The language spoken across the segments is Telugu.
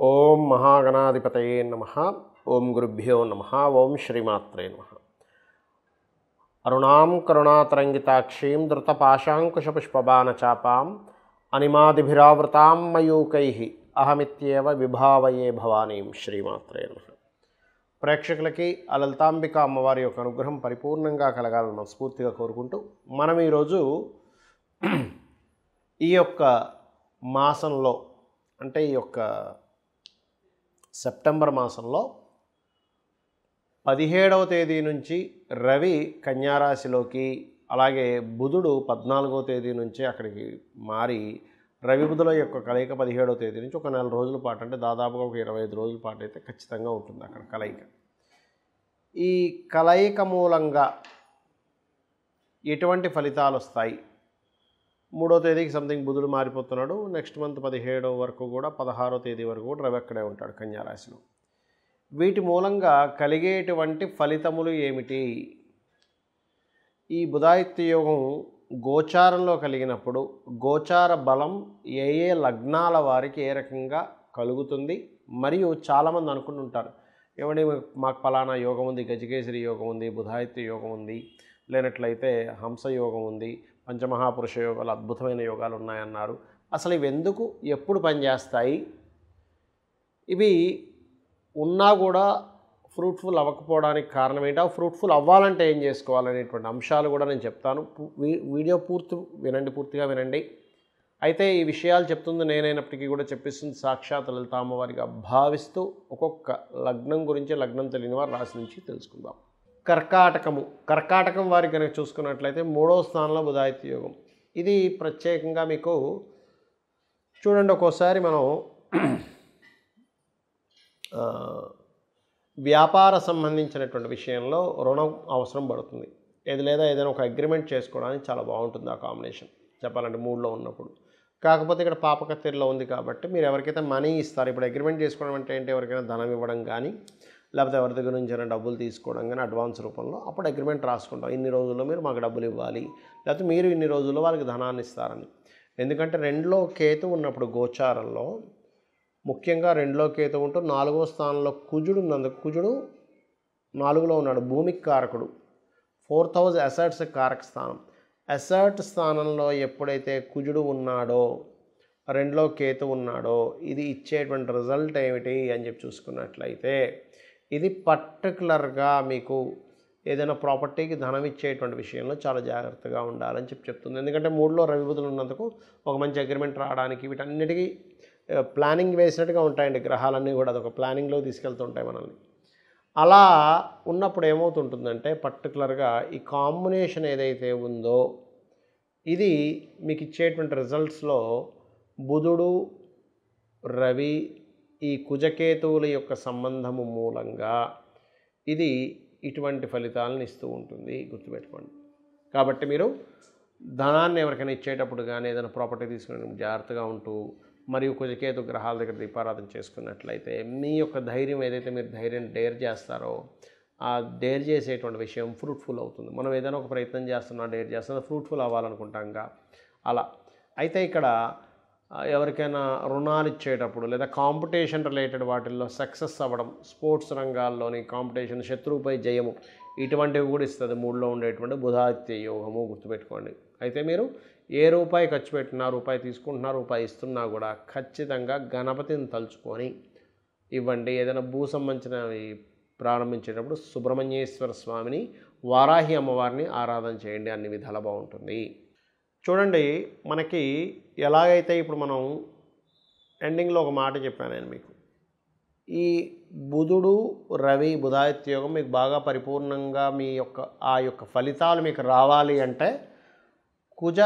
ఓం మహాగణాధిపతయే నమః. ఓం గురుభ్యో నమః. ఓం శ్రీమాత్రే నమః. అరుణాం కరుణాతరంగితాక్షీం ధృతపాశాంకుశపుష్పబాణచాపాం అనిమాదిభిరావృతాం మయూకైః అహమిత్యేవ విభావయే భవానీం. శ్రీమాత్రే నమః. ప్రేక్షకులకి ఆ లలితాంబిక అమ్మవారి యొక్క అనుగ్రహం పరిపూర్ణంగా కలగాలని మనస్ఫూర్తిగా కోరుకుంటూ మనం ఈరోజు ఈ యొక్క మాసంలో అంటే ఈ యొక్క సెప్టెంబర్ మాసంలో 17వ తేదీ నుంచి రవి కన్యారాశిలోకి, అలాగే బుధుడు 14వ తేదీ నుంచి అక్కడికి మారి రవి బుధుల యొక్క కలయిక 17వ తేదీ నుంచి ఒక నెల రోజుల పాటు, అంటే దాదాపుగా ఒక 25 రోజుల పాటు అయితే ఖచ్చితంగా ఉంటుంది అక్కడ కలయిక. ఈ కలయిక మూలంగా ఎటువంటి ఫలితాలు వస్తాయి? 3వ తేదీకి సంథింగ్ బుధుడు మారిపోతున్నాడు. నెక్స్ట్ మంత్ 17వ వరకు కూడా 16వ తేదీ వరకు కూడా రవి అక్కడే ఉంటాడు కన్యారాశిలో. వీటి మూలంగా కలిగేటువంటి ఫలితములు ఏమిటి? ఈ బుధాదిత్య యోగం గోచారంలో కలిగినప్పుడు గోచార బలం ఏ ఏ లగ్నాల వారికి ఏ రకంగా కలుగుతుంది? మరియు చాలామంది అనుకుంటుంటారు, ఏమండి మాకు పలానా యోగం ఉంది, గజకేసరి యోగం ఉంది, బుధాదిత్య యోగం ఉంది, లేనట్లయితే హంస యోగం ఉంది, పంచమహాపురుష యోగాలు, అద్భుతమైన యోగాలు ఉన్నాయన్నారు. అసలు ఇవి ఎందుకు ఎప్పుడు పనిచేస్తాయి? ఇవి ఉన్నా కూడా ఫ్రూట్ఫుల్ అవ్వకపోవడానికి కారణం ఏంటి? ఫ్రూట్ఫుల్ అవ్వాలంటే ఏం చేసుకోవాలనేటువంటి అంశాలు కూడా నేను చెప్తాను. వీడియో పూర్తిగా వినండి. అయితే ఈ విషయాలు చెప్తుంది నేనైనప్పటికీ కూడా చెప్పిస్తుంది సాక్షాత్ లలిత అమ్మవారిగా భావిస్తూ ఒక్కొక్క లగ్నం గురించి, లగ్నం తెలియని వారి రాశి నుంచి తెలుసుకుందాం. కర్కాటకం వారికి కనుక చూసుకున్నట్లయితే 3వ స్థానంలో బుధాదిత్య యోగం. ఇది ప్రత్యేకంగా మీకు చూడండి, ఒక్కోసారి మనం వ్యాపార సంబంధించినటువంటి విషయంలో రుణం అవసరం పడుతుంది. లేదా ఏదైనా ఒక అగ్రిమెంట్ చేసుకోవడానికి చాలా బాగుంటుంది ఆ కాంబినేషన్ చెప్పాలంటే మూడ్లో ఉన్నప్పుడు. కాకపోతే ఇక్కడ పాపకత్తెరలో ఉంది కాబట్టి మీరు ఎవరికైతే మనీ ఇస్తారు, ఇప్పుడు అగ్రిమెంట్ చేసుకోవడం అంటే ఏంటి? ఎవరికైనా ధనం ఇవ్వడం కానీ, లేకపోతే ఎవరి దగ్గర నుంచి అయినా డబ్బులు తీసుకోవడం కానీ అడ్వాన్స్ రూపంలో, అప్పుడు అగ్రిమెంట్ రాసుకుంటాం, ఇన్ని రోజుల్లో మీరు మాకు డబ్బులు ఇవ్వాలి, లేకపోతే మీరు ఇన్ని రోజుల్లో వాళ్ళకి ధనాన్ని ఇస్తారని. ఎందుకంటే 2లో కేతు ఉన్నప్పుడు గోచారంలో, ముఖ్యంగా 2లో కేతు ఉంటూ 4వ స్థానంలో కుజుడు ఉన్నందుకు, కుజుడు 4లో ఉన్నాడు, భూమికి కారకుడు, 4th హౌస్ అసెట్స్ కారక స్థానం. అసెట్ స్థానంలో ఎప్పుడైతే కుజుడు ఉన్నాడో, 2లో కేతు ఉన్నాడో, ఇది ఇచ్చేటువంటి రిజల్ట్ ఏమిటి అని చెప్పి చూసుకున్నట్లయితే, ఇది పర్టికులర్గా మీకు ఏదైనా ప్రాపర్టీకి ధనం ఇచ్చేటువంటి విషయంలో చాలా జాగ్రత్తగా ఉండాలని చెప్తుంది. ఎందుకంటే 3లో రవి బుధులు ఉన్నందుకు ఒక మంచి అగ్రిమెంట్ రావడానికి వీటన్నిటికీ ప్లానింగ్ వేసినట్టుగా ఉంటాయండి గ్రహాలన్నీ కూడా. అదొక ప్లానింగ్లో తీసుకెళ్తుంటాయి మనల్ని. అలా ఉన్నప్పుడు ఏమవుతుంటుందంటే పర్టికులర్గా ఈ కాంబినేషన్ ఏదైతే ఉందో ఇది మీకు ఇచ్చేటువంటి రిజల్ట్స్లో బుధుడు, రవి, ఈ కుజకేతువుల యొక్క సంబంధము మూలంగా ఇది ఇటువంటి ఫలితాలను ఇస్తూ ఉంటుంది, గుర్తుపెట్టుకోండి. కాబట్టి మీరు ధనాన్ని ఎవరికైనా ఇచ్చేటప్పుడు కానీ ఏదైనా ప్రాపర్టీ తీసుకునే జాగ్రత్తగా ఉంటూ, మరియు కుజకేతు గ్రహాల దగ్గర దీపారాధన చేసుకున్నట్లయితే మీ యొక్క ధైర్యం ఏదైతే మీరు ధైర్యం డేర్ చేస్తారో ఆ డేర్ చేసేటువంటి విషయం ఫ్రూట్ఫుల్ అవుతుంది. మనం ఏదైనా ఒక ప్రయత్నం చేస్తున్నాం, డేర్ చేస్తున్నా, ఫ్రూట్ఫుల్ అవ్వాలనుకుంటాంగా అలా. అయితే ఇక్కడ ఎవరికైనా రుణాలు ఇచ్చేటప్పుడు లేదా కాంపిటీషన్ రిలేటెడ్ వాటిల్లో సక్సెస్ అవ్వడం, స్పోర్ట్స్ రంగాల్లోని కాంపిటీషన్, శత్రువుపై జయము, ఇటువంటివి కూడా ఇస్తుంది 3లో ఉండేటువంటి బుధాదిత్య యోగము, గుర్తుపెట్టుకోండి. అయితే మీరు ఏ రూపాయి ఖర్చు పెట్టినా, రూపాయి తీసుకుంటున్నా, రూపాయి ఇస్తున్నా కూడా ఖచ్చితంగా గణపతిని తలుచుకొని ఇవ్వండి. ఏదైనా భూ సంబంధించినవి ప్రారంభించేటప్పుడు సుబ్రహ్మణ్యేశ్వర స్వామిని, వారాహి అమ్మవారిని ఆరాధన చేయండి, అన్ని విధాలా బాగుంటుంది. చూడండి, మనకి ఎలాగైతే ఇప్పుడు మనం ఎండింగ్లో ఒక మాట చెప్పాను నేను మీకు, ఈ బుధుడు, రవి, బుధాదిత్య యోగం మీకు బాగా పరిపూర్ణంగా మీ యొక్క ఆ యొక్క ఫలితాలు మీకు రావాలి అంటే కుజ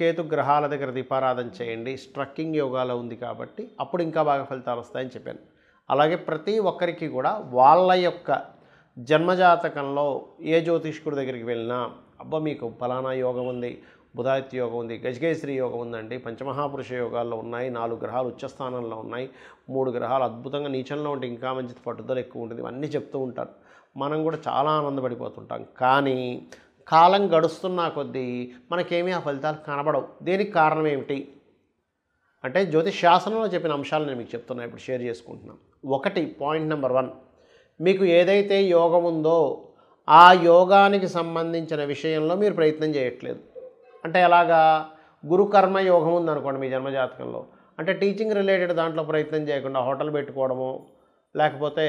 కేతు గ్రహాల దగ్గర దీపారాధన చేయండి. స్ట్రక్కింగ్ యోగాలో ఉంది కాబట్టి అప్పుడు ఇంకా బాగా ఫలితాలు వస్తాయని చెప్పాను. అలాగే ప్రతి ఒక్కరికి కూడా వాళ్ళ యొక్క జన్మజాతకంలో ఏ జ్యోతిష్కుడి దగ్గరికి వెళ్ళినా, అబ్బా మీకు ఫలానా యోగం ఉంది, బుధాదిత్య యోగం ఉంది, గజకేసరి యోగం ఉందండి, పంచమహాపురుష యోగాల్లో ఉన్నాయి, 4 గ్రహాలు ఉచ్చస్థానంలో ఉన్నాయి, 3 గ్రహాలు అద్భుతంగా నీచంలో ఉంటే ఇంకా మంచి పట్టుదల ఎక్కువ ఉంటుంది, ఇవన్నీ చెప్తూ ఉంటారు. మనం కూడా చాలా ఆనందపడిపోతుంటాం. కానీ కాలం గడుస్తున్న కొద్దీ మనకేమీ ఆ ఫలితాలు కనబడవు. దీనికి కారణం ఏమిటి? అంటే జ్యోతిష్ శాస్త్రంలో చెప్పిన అంశాలు నేను మీకు చెప్తున్నా, ఇప్పుడు షేర్ చేసుకుంటున్నాను. ఒకటి, పాయింట్ నెంబర్ 1, మీకు ఏదైతే యోగం ఉందో ఆ యోగానికి సంబంధించిన విషయంలో మీరు ప్రయత్నం చేయట్లేదు. అంటే ఎలాగా? గురుకర్మ యోగం ఉందనుకోండి మీ జన్మజాతకంలో, అంటే టీచింగ్ రిలేటెడ్ దాంట్లో ప్రయత్నం చేయకుండా హోటల్ పెట్టుకోవడము, లేకపోతే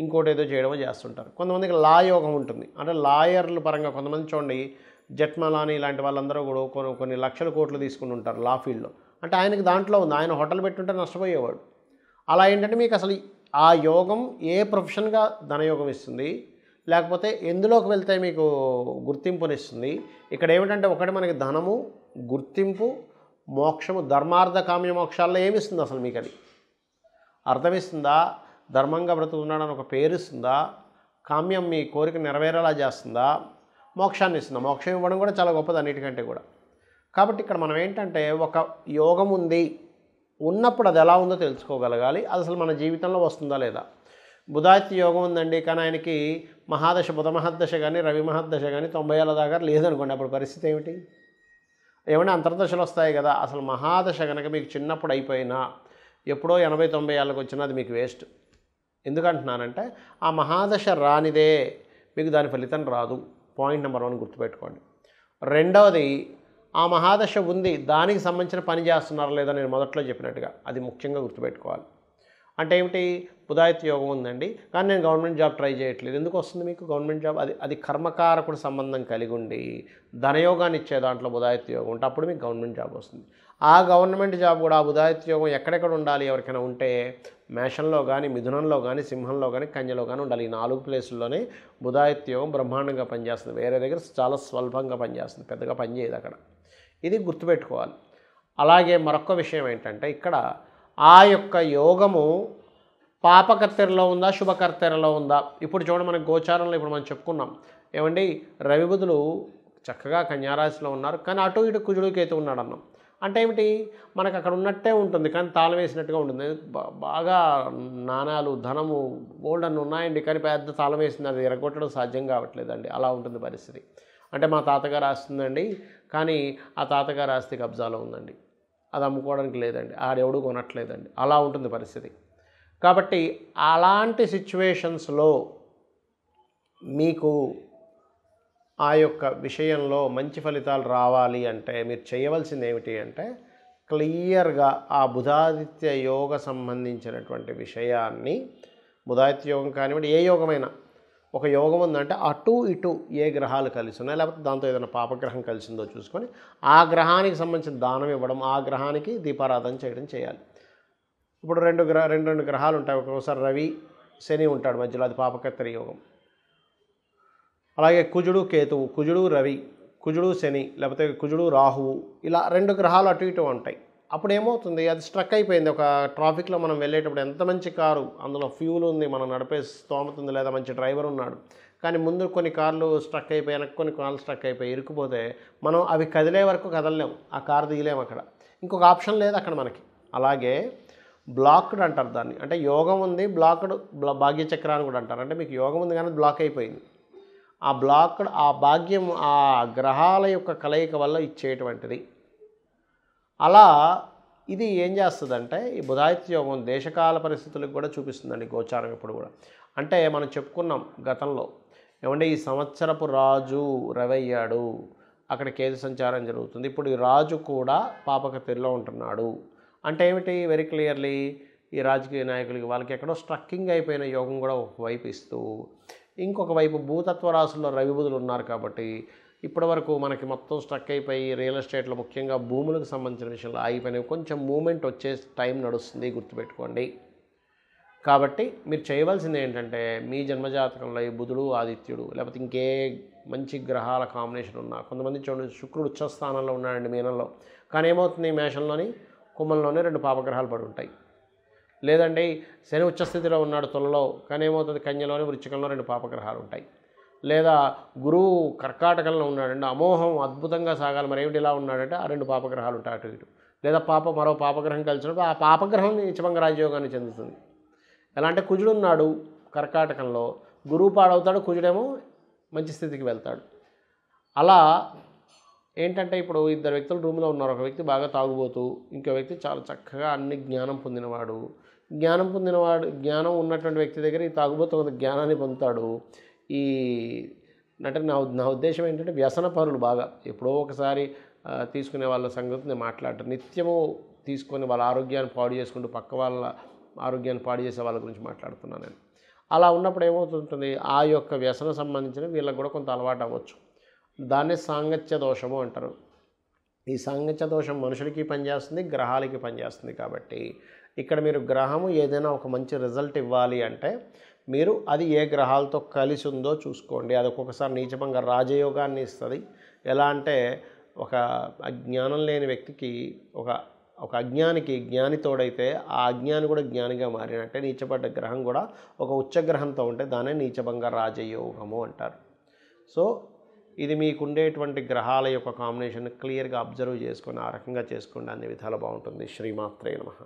ఇంకోటి ఏదో చేయడమో చేస్తుంటారు. కొంతమందికి లా యోగం ఉంటుంది, అంటే లాయర్ల పరంగా కొంతమంది చూడండి, జట్మలాని ఇలాంటి వాళ్ళందరూ కూడా కొన్ని లక్షల కోట్లు తీసుకుని ఉంటారు లా ఫీల్డ్లో. అంటే ఆయనకి దాంట్లో ఉంది, ఆయన హోటల్ పెట్టుంటే నష్టపోయేవాడు. అలా ఏంటంటే మీకు అసలు ఆ యోగం ఏ ప్రొఫెషన్గా ధనయోగం ఇస్తుంది, లేకపోతే ఎందులోకి వెళ్తే మీకు గుర్తింపునిస్తుంది. ఇక్కడ ఏమిటంటే ఒకటి మనకి ధనము, గుర్తింపు, మోక్షము, ధర్మార్థ కామ్య మోక్షాల్లో ఏమిస్తుంది అసలు మీకు? అది అర్థమిస్తుందా? ధర్మంగా బ్రతుకుతున్నాడని ఒక పేరు ఇస్తుందా? కామ్యం మీ కోరిక నెరవేరేలా చేస్తుందా? మోక్షాన్ని ఇస్తుందా? మోక్షం ఇవ్వడం కూడా చాలా గొప్పది అన్నిటికంటే కూడా. కాబట్టి ఇక్కడ మనం ఏంటంటే ఒక యోగం ఉంది, ఉన్నప్పుడు అది ఎలా ఉందో తెలుసుకోగలగాలి. అది అసలు మన జీవితంలో వస్తుందా లేదా? బుధాదిత్య యోగం ఉందండి, కానీ ఆయనకి మహాదశ, బుధ మహద్దశ కానీ రవి మహద్దశ కానీ 90 ఏళ్ళ దాకా లేదనుకోండి, అప్పుడు పరిస్థితి ఏమిటి? ఏమైనా అంతర్దశలు వస్తాయి కదా. అసలు మహాదశ కనుక మీకు చిన్నప్పుడు అయిపోయినా ఎప్పుడో 80-90 ఏళ్ళకి వచ్చినా అది మీకు వేస్ట్. ఎందుకంటున్నానంటే ఆ మహాదశ రానిదే మీకు దాని ఫలితం రాదు. పాయింట్ నెంబర్ 1 గుర్తుపెట్టుకోండి. రెండవది, ఆ మహాదశ ఉంది, దానికి సంబంధించిన పని చేస్తున్నారా లేదా నేను మొదట్లో చెప్పినట్టుగా, అది ముఖ్యంగా గుర్తుపెట్టుకోవాలి. అంటే ఏమిటి? బుధాదిత్య యోగం ఉందండి, కానీ నేను గవర్నమెంట్ జాబ్ ట్రై చేయట్లేదు. ఎందుకు వస్తుంది మీకు గవర్నమెంట్ జాబ్? అది కర్మకారకుడు సంబంధం కలిగి ఉండి ధనయోగాన్ని ఇచ్చే దాంట్లో బుధాదిత్య యోగం ఉంటే అప్పుడు మీకు గవర్నమెంట్ జాబ్ వస్తుంది. ఆ గవర్నమెంట్ జాబ్ కూడా ఆ బుధాదిత్య యోగం ఎక్కడెక్కడ ఉండాలి ఎవరికైనా ఉంటే? మేషంలో కానీ, మిథునంలో కానీ, సింహంలో కానీ, కన్యలో కానీ ఉండాలి. ఈ 4 ప్లేసుల్లోనే బుధాదిత్య యోగం బ్రహ్మాండంగా పనిచేస్తుంది. వేరే దగ్గర చాలా స్వల్పంగా పనిచేస్తుంది, పెద్దగా పనిచేయదు అక్కడ. ఇది గుర్తుపెట్టుకోవాలి. అలాగే మరొక విషయం ఏంటంటే ఇక్కడ ఆ యొక్క యోగము పాపకర్తెరలో ఉందా, శుభకర్తెరలో ఉందా? ఇప్పుడు చూడండి, మనకి గోచారంలో ఇప్పుడు మనం చెప్పుకున్నాం ఏమండి, రవి బుధులు చక్కగా కన్యారాశిలో ఉన్నారు, కానీ అటు ఇటు కుజుడు కేతు ఉన్నాడు అన్నాం. అంటే ఏమిటి? మనకు అక్కడ ఉన్నట్టే ఉంటుంది, కానీ తాళం వేసినట్టుగా ఉంటుంది. బాగా నాణాలు, ధనము, గోల్డ్ అన్నీ ఉన్నాయండి, కానీ పెద్ద తాళం వేసింది, అది ఎరగొట్టడం సాధ్యం కావట్లేదండి. అలా ఉంటుంది పరిస్థితి. అంటే మా తాతగారు ఆస్తుందండి, కానీ ఆ తాతగారు ఆస్తి కబ్జాలో ఉందండి, అది అమ్ముకోవడానికి లేదండి, ఆడెవడు కొనట్లేదండి, అలా ఉంటుంది పరిస్థితి. కాబట్టి అలాంటి సిచ్యువేషన్స్లో మీకు ఆ యొక్క విషయంలో మంచి ఫలితాలు రావాలి అంటే మీరు చేయవలసింది ఏమిటి అంటే క్లియర్గా ఆ బుధాదిత్య యోగ సంబంధించినటువంటి విషయాన్ని, బుధాదిత్య యోగం కానివ్వండి, ఏ యోగమైనా, ఒక యోగం ఉందంటే అటు ఇటు ఏ గ్రహాలు కలిసి ఉన్నాయి, లేకపోతే దాంతో ఏదైనా పాపగ్రహం కలిసిందో చూసుకొని ఆ గ్రహానికి సంబంధించిన దానం ఇవ్వడం, ఆ గ్రహానికి దీపారాధన చేయడం చేయాలి. ఇప్పుడు రెండు గ్రహాలు ఉంటాయి, ఒక్కొక్కసారి రవి శని ఉంటాడు మధ్యలో, అది పాపకర్తెర యోగం. అలాగే కుజుడు కేతువు, కుజుడు రవి, కుజుడు శని, లేకపోతే కుజుడు రాహువు, ఇలా 2 గ్రహాలు అటు ఇటు ఉంటాయి. అప్పుడు ఏమవుతుంది? అది స్ట్రక్ అయిపోయింది. ఒక ట్రాఫిక్లో మనం వెళ్ళేటప్పుడు ఎంత మంచి కారు, అందులో ఫ్యూల్ ఉంది, మనం నడిపే స్తోమత ఉంది, లేదా మంచి డ్రైవర్ ఉన్నాడు, కానీ ముందు కొన్ని కార్లు స్ట్రక్ అయిపోయి, వెనక్కి కొన్ని కార్లు స్ట్రక్ అయిపోయి ఇరుక్కుపోతే మనం అవి కదిలే వరకు కదలలేము, ఆ కారు దిగలేము, అక్కడ ఇంకొక ఆప్షన్ లేదు అక్కడ మనకి. అలాగే బ్లాక్డ్ అంటారు దాన్ని, అంటే యోగం ఉంది బ్లాక్డ్, భాగ్యచక్ర అని కూడా అంటారు. అంటే మీకు యోగం ఉంది కానీ బ్లాక్ అయిపోయింది. ఆ బ్లాక్డ్, ఆ భాగ్యం ఆ గ్రహాల యొక్క కలయిక వల్ల ఇచ్చేటువంటిది. అలా ఇది ఏం చేస్తుందంటే ఈ బుధాదిత్య యోగం దేశకాల పరిస్థితులకు కూడా చూపిస్తుందండి గోచారం ఎప్పుడు కూడా. అంటే మనం చెప్పుకున్నాం గతంలో ఏమంటే ఈ సంవత్సరపు రాజు రవి అయ్యాడు, అక్కడ కేతు సంచారం జరుగుతుంది, ఇప్పుడు ఈ రాజు కూడా పాపకర్తెరలో ఉంటున్నాడు. అంటే ఏమిటి? వెరీ క్లియర్లీ ఈ రాజకీయ నాయకులకి వాళ్ళకి ఎక్కడో స్ట్రక్కింగ్ అయిపోయిన యోగం కూడా ఒకవైపు ఇస్తూ, ఇంకొక వైపు భూతత్వ రాశుల్లో రవి బుధులు ఉన్నారు కాబట్టి ఇప్పటి వరకు మనకి మొత్తం స్ట్రక్ అయిపోయి రియల్ ఎస్టేట్లో ముఖ్యంగా భూములకు సంబంధించిన విషయంలో ఆగిపోయినవి కొంచెం మూమెంట్ వచ్చే టైం నడుస్తుంది, గుర్తుపెట్టుకోండి. కాబట్టి మీరు చేయవలసింది ఏంటంటే మీ జన్మజాతకంలో ఈ బుధుడు, ఆదిత్యుడు, లేకపోతే ఇంకే మంచి గ్రహాల కాంబినేషన్ ఉన్నా, కొంతమంది చూడండి శుక్రుడు ఉచ్చస్థానంలో ఉన్నాడండి మీనంలో, కానీ ఏమవుతుంది మేషంలోని కుంభంలోనే 2 పాపగ్రహాలు పడి ఉంటాయి. లేదండి శని ఉచ్చస్థితిలో ఉన్నాడు తులలో, కానీ ఏమవుతుంది కన్యలోని వృశ్చికంలో 2 పాపగ్రహాలు ఉంటాయి. లేదా గురువు కర్కాటకంలో ఉన్నాడండి, అమోహం అద్భుతంగా సాగాలి, మరి ఏమిటి ఇలా ఉన్నాడంటే ఆ 2 పాపగ్రహాలు ఉంటాయి అటు ఇటు. లేదా మరో పాపగ్రహం కలిసినప్పుడు ఆ పాపగ్రహం నీచభంగ రాజయోగాన్ని చెందుతుంది. ఎలా అంటే కుజుడు ఉన్నాడు కర్కాటకంలో, గురువు పాడవుతాడు, కుజుడేమో మంచి స్థితికి వెళ్తాడు. అలా ఏంటంటే ఇప్పుడు ఇద్దరు వ్యక్తులు రూమ్లో ఉన్నారు. ఒక వ్యక్తి బాగా తాగుబోతూ, ఇంకో వ్యక్తి చాలా చక్కగా అన్ని జ్ఞానం పొందినవాడు. జ్ఞానం ఉన్నటువంటి వ్యక్తి దగ్గర ఈ తాగుబోతు కొంత జ్ఞానాన్ని పొందుతాడు. ఈ అంటే నా ఉద్దేశం ఏంటంటే వ్యసన పరులు బాగా ఎప్పుడో ఒకసారి తీసుకునే వాళ్ళ సంగతి నేను మాట్లాడటం. నిత్యము తీసుకొని వాళ్ళ ఆరోగ్యాన్ని పాడు చేసుకుంటూ పక్క వాళ్ళ ఆరోగ్యాన్ని పాడు చేసే వాళ్ళ గురించి మాట్లాడుతున్నాను నేను. అలా ఉన్నప్పుడు ఏమవుతుంటుంది, ఆ యొక్క వ్యసనం సంబంధించిన వీళ్ళకి కూడా కొంత అలవాటు అవ్వచ్చు. దాన్నే సాంగత్య దోషము అంటారు. ఈ సాంగత్య దోషం మనుషులకి పనిచేస్తుంది, గ్రహాలకి పనిచేస్తుంది. కాబట్టి ఇక్కడ మీరు గ్రహము ఏదైనా ఒక మంచి రిజల్ట్ ఇవ్వాలి అంటే మీరు అది ఏ గ్రహాలతో కలిసి ఉందో చూసుకోండి. అది ఒక్కొక్కసారి నీచభంగ రాజయోగాన్ని ఇస్తుంది. ఎలా అంటే ఒక అజ్ఞానం లేని వ్యక్తికి ఒక అజ్ఞానికి జ్ఞాని తోడైతే ఆ అజ్ఞాని కూడా జ్ఞానిగా మారినట్టే నీచపడ్డ గ్రహం కూడా ఒక ఉచ్చగ్రహంతో ఉంటే దాన్నే నీచభంగ రాజయోగము అంటారు. సో ఇది మీకుండేటువంటి గ్రహాల యొక్క కాంబినేషన్ క్లియర్గా అబ్జర్వ్ చేసుకొని ఆ రకంగా చేసుకోండి. అన్ని విధాలు బాగుంటుంది. శ్రీమాత్రే నమః.